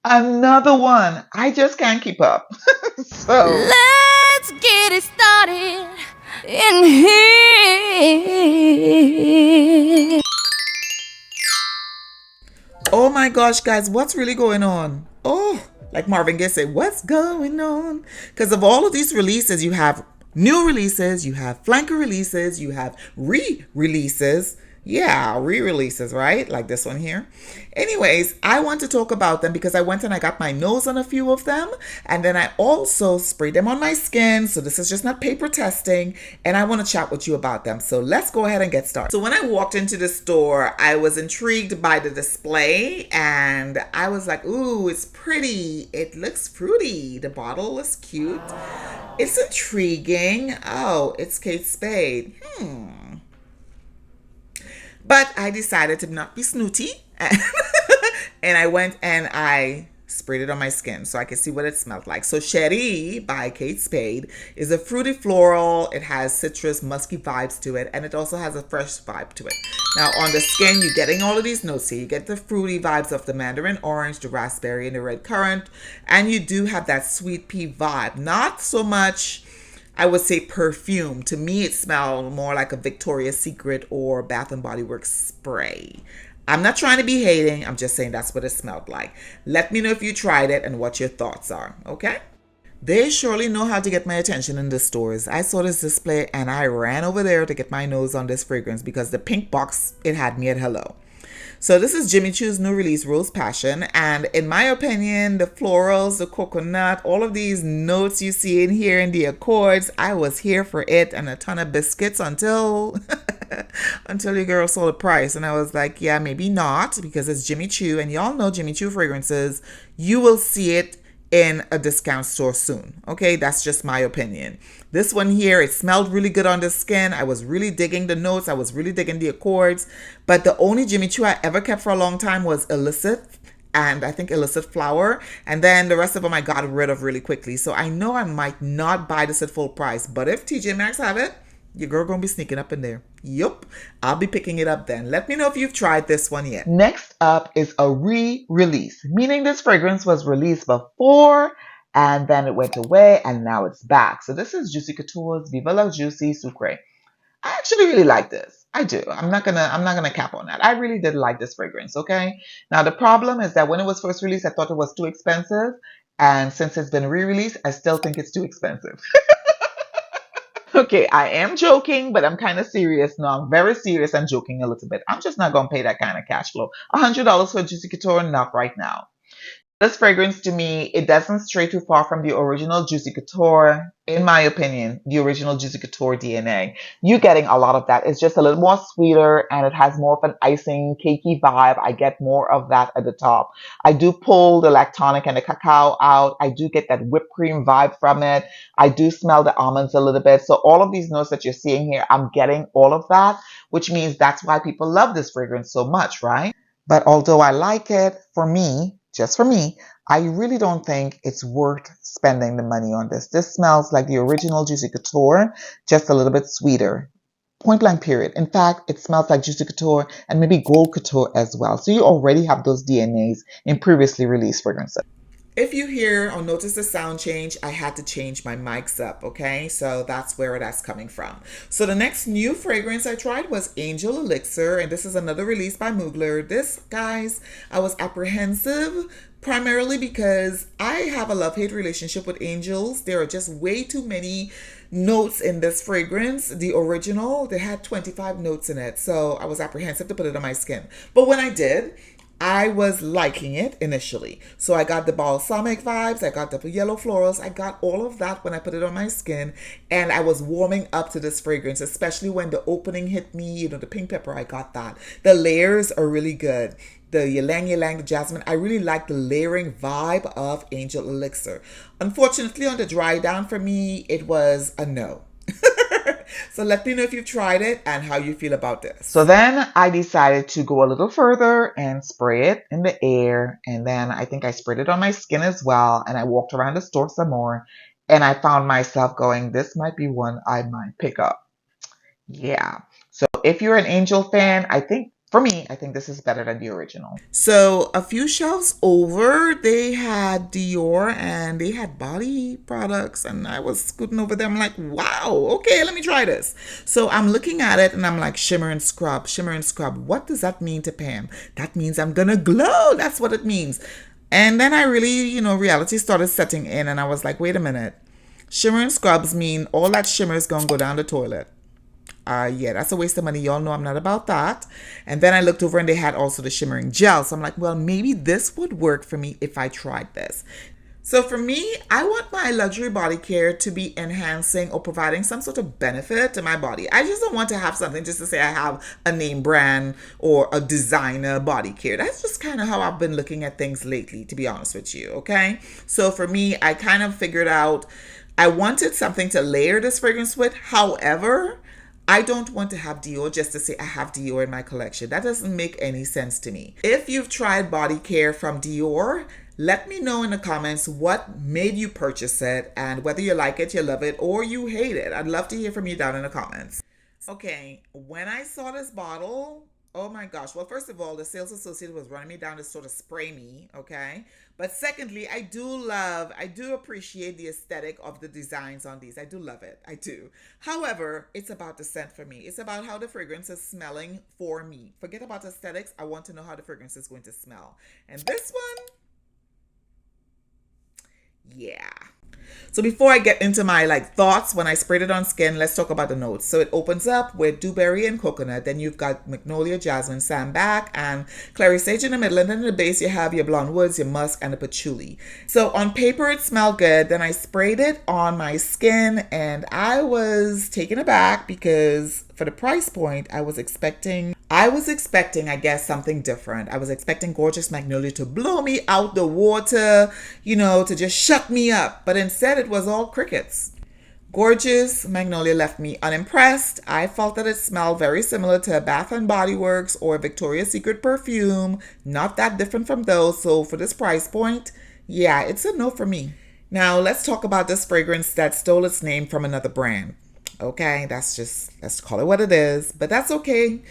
Another one. I just can't keep up. So, Let's get it started in here. oh my gosh, guys, what's really going on? Oh, like Marvin Gaye said, what's going on? Because of all of these releases, you have new releases, you have flanker releases, you have re-releases. Yeah, re-releases, right? Like this one here. Anyways, I want to talk about them because I went and I got my nose on a few of them, and then I also sprayed them on my skin. So this is just not paper testing, and I want to chat with you about them. So let's go ahead and get started. So when I walked into the store, I was intrigued by the display, and I was like, ooh, it's pretty. It looks fruity. The bottle is cute. It's intriguing. Oh, it's Kate Spade. But I decided to not be snooty. And I went and I sprayed it on my skin so I could see what it smelled like. So Cherie by Kate Spade is a fruity floral. It has citrus, musky vibes to it, and it also has a fresh vibe to it. Now on the skin, you're getting all of these notes here. You get the fruity vibes of the mandarin orange, the raspberry, and the red currant, and you do have that sweet pea vibe. Not so much, I would say, perfume. To me, it smelled more like a Victoria's Secret or Bath and Body Works spray. I'm not trying to be hating. I'm just saying that's what it smelled like. Let me know if you tried it and what your thoughts are, okay? They surely know how to get my attention in the stores. I saw this display and I ran over there to get my nose on this fragrance because the pink box, it had me at hello. So this is Jimmy Choo's new release, Rose Passion. And in my opinion, the florals, the coconut, all of these notes you see in here in the accords, I was here for it, and a ton of biscuits until until your girl saw the price. And I was like, yeah, maybe not, because it's Jimmy Choo. And y'all know Jimmy Choo fragrances, you will see it in a discount store soon. Okay, that's just my opinion. This one here, it smelled really good on the skin. I was really digging the notes. I was really digging the accords. But the only Jimmy Choo I ever kept for a long time was Illicit, and I think Illicit Flower. And then the rest of them I got rid of really quickly. So I know I might not buy this at full price. But if TJ Maxx have it, your girl gonna be sneaking up in there. Yup, I'll be picking it up then. Let me know if you've tried this one yet. Next up is a re-release, meaning this fragrance was released before and then it went away and now it's back. So this is Juicy Couture's Viva La Juicy Sucre. I actually really like this. I do. I'm not gonna cap on that. I really did like this fragrance, okay? Now the problem is that when it was first released, I thought it was too expensive. And since it's been re-released, I still think it's too expensive. Okay, I am joking, but I'm kind of serious now. I'm very serious and joking a little bit. I'm just not gonna pay that kind of cash flow. $100 for Juicy Couture, not right now. This fragrance to me, it doesn't stray too far from the original Juicy Couture, in my opinion, the original Juicy Couture DNA. You're getting a lot of that. It's just a little more sweeter and it has more of an icing, cakey vibe. I get more of that at the top. I do pull the lactonic and the cacao out. I do get that whipped cream vibe from it. I do smell the almonds a little bit. So all of these notes that you're seeing here, I'm getting all of that, which means that's why people love this fragrance so much, right? But although I like it, for me, just for me, I really don't think it's worth spending the money on this. This smells like the original Juicy Couture, just a little bit sweeter. Point blank period. In fact, it smells like Juicy Couture and maybe Gold Couture as well. So you already have those DNAs in previously released fragrances. If you hear or notice a sound change, I had to change my mics up, okay? So that's where that's coming from. So the next new fragrance I tried was Angel Elixir, and this is another release by Moogler. This, guys, I was apprehensive primarily because I have a love-hate relationship with angels. There are just way too many notes in this fragrance. The original, they had 25 notes in it, so I was apprehensive to put it on my skin. But when I did, I was liking it initially. So I got the balsamic vibes, I got the yellow florals, I got all of that when I put it on my skin. And I was warming up to this fragrance, especially when the opening hit me, the pink pepper, I got that. The layers are really good. The ylang ylang, the jasmine, I really like the layering vibe of Angel Elixir. Unfortunately, on the dry down for me, it was a no. So let me know if you've tried it and how you feel about this. So then I decided to go a little further and spray it in the air. And then I think I sprayed it on my skin as well. And I walked around the store some more. And I found myself going, this might be one I might pick up. Yeah. So if you're an Angel fan, I think For me, I think this is better than the original. So a few shelves over, they had Dior and they had body products, and I was scooting over them like, wow, okay, let me try this. So I'm looking at it and I'm like, shimmer and scrub, shimmer and scrub. What does that mean to Pam? That means I'm gonna glow. That's what it means. And then I really, reality started setting in, and I was like, wait a minute. Shimmer and scrubs mean all that shimmer is gonna go down the toilet. Yeah, that's a waste of money. Y'all know I'm not about that. And then I looked over and they had also the shimmering gel. So I'm like, well, maybe this would work for me if I tried this. So for me, I want my luxury body care to be enhancing or providing some sort of benefit to my body. I just don't want to have something just to say I have a name brand or a designer body care. That's just kind of how I've been looking at things lately, to be honest with you, okay? So for me, I kind of figured out I wanted something to layer this fragrance with. However, I don't want to have Dior just to say I have Dior in my collection. That doesn't make any sense to me. If you've tried body care from Dior, let me know in the comments what made you purchase it and whether you like it, you love it, or you hate it. I'd love to hear from you down in the comments. Okay, when I saw this bottle, oh my gosh. Well, first of all, the sales associate was running me down to sort of spray me, okay? But secondly, I do appreciate the aesthetic of the designs on these. I do love it. I do. However, it's about the scent for me. It's about how the fragrance is smelling for me. Forget about aesthetics. I want to know how the fragrance is going to smell. And this one, yeah. So before I get into my thoughts when I sprayed it on skin, let's talk about the notes. So it opens up with dewberry and coconut. Then you've got magnolia, jasmine, sambac, and clary sage in the middle. And then in the base you have your blonde woods, your musk, and the patchouli. So on paper it smelled good. Then I sprayed it on my skin and I was taken aback because for the price point, I was expecting, I guess, something different. I was expecting Gorgeous Magnolia to blow me out the water, to just shut me up. But instead, it was all crickets. Gorgeous Magnolia left me unimpressed. I felt that it smelled very similar to a Bath & Body Works or Victoria's Secret perfume. Not that different from those. So for this price point, yeah, it's a no for me. Now, let's talk about this fragrance that stole its name from another brand. Okay, let's call it what it is, but that's okay.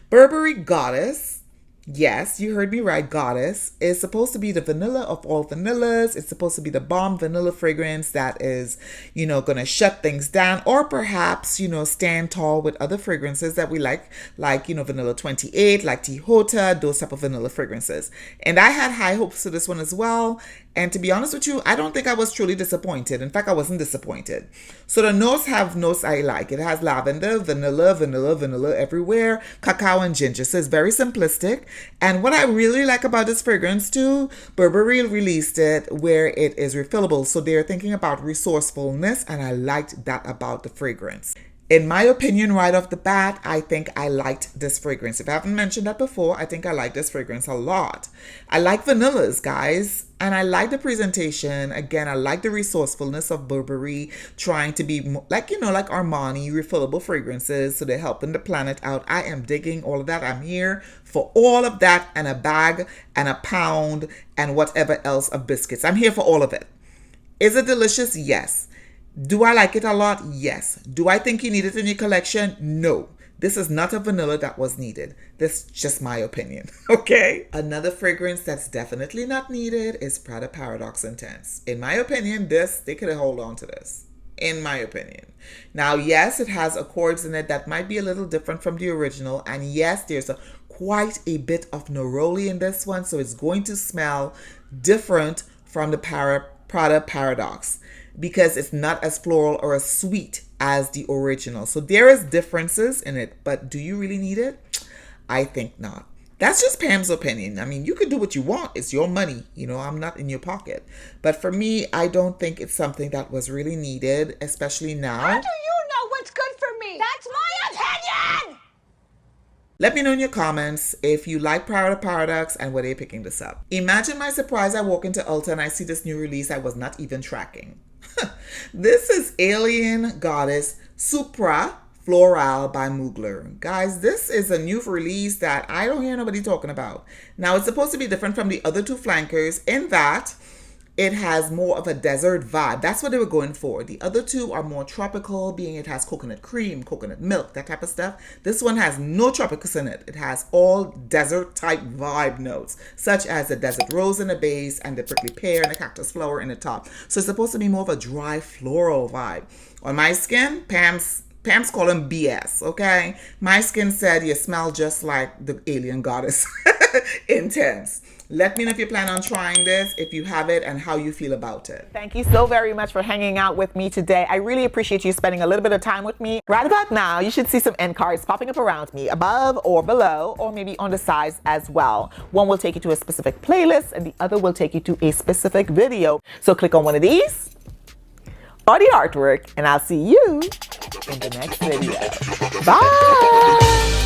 Burberry Goddess, yes, you heard me right, Goddess, is supposed to be the vanilla of all vanillas. It's supposed to be the bomb vanilla fragrance that is, gonna shut things down or perhaps, stand tall with other fragrances that we like, Vanilla 28, like Tejota, those type of vanilla fragrances. And I had high hopes for this one as well. And to be honest with you, I don't think I was truly disappointed. In fact, I wasn't disappointed. So the notes have notes I like. It has lavender, vanilla, vanilla, vanilla everywhere, cacao and ginger. So it's very simplistic. And what I really like about this fragrance too, Burberry released it where it is refillable. So they're thinking about resourcefulness, and I liked that about the fragrance. In my opinion, right off the bat, I think I liked this fragrance. If I haven't mentioned that before, I think I like this fragrance a lot. I like vanillas, guys, and I like the presentation. Again, I like the resourcefulness of Burberry trying to be like Armani, refillable fragrances, so they're helping the planet out. I am digging all of that. I'm here for all of that and a bag and a pound and whatever else of biscuits. I'm here for all of it. Is it delicious? Yes. Do I like it a lot? Yes. Do I think you need it in your collection? No. This is not a vanilla that was needed. This is just my opinion, okay? Another fragrance that's definitely not needed is Prada Paradoxe Intense. In my opinion, they could have held on to this. In my opinion. Now, yes, it has accords in it that might be a little different from the original. And yes, there's quite a bit of neroli in this one. So it's going to smell different from the Prada Paradoxe, because it's not as floral or as sweet as the original. So there is differences in it, but do you really need it? I think not. That's just Pam's opinion. I mean, you can do what you want. It's your money. I'm not in your pocket. But for me, I don't think it's something that was really needed, especially now. How do you know what's good for me? That's my opinion! Let me know in your comments if you like Prada Paradoxe and whether you're picking this up. Imagine my surprise. I walk into Ulta and I see this new release I was not even tracking. This is Alien Goddess Supra Florale by Moogler. Guys, this is a new release that I don't hear nobody talking about. Now, it's supposed to be different from the other two flankers in that it has more of a desert vibe. That's what they were going for. The other two are more tropical, being it has coconut cream, coconut milk, that type of stuff. This one has no tropicals in it. It has all desert type vibe notes, such as the desert rose in the base and the prickly pear and the cactus flower in the top. So it's supposed to be more of a dry floral vibe. On my skin, Pam's call them BS, okay? My skin said you smell just like the alien goddess. Intense. Let me know if you plan on trying this, if you have it, and how you feel about it. Thank you so very much for hanging out with me today. I really appreciate you spending a little bit of time with me. Right about now, you should see some end cards popping up around me, above or below, or maybe on the sides as well. One will take you to a specific playlist, and the other will take you to a specific video. So click on one of these, or the artwork, and I'll see you in the next video. Bye!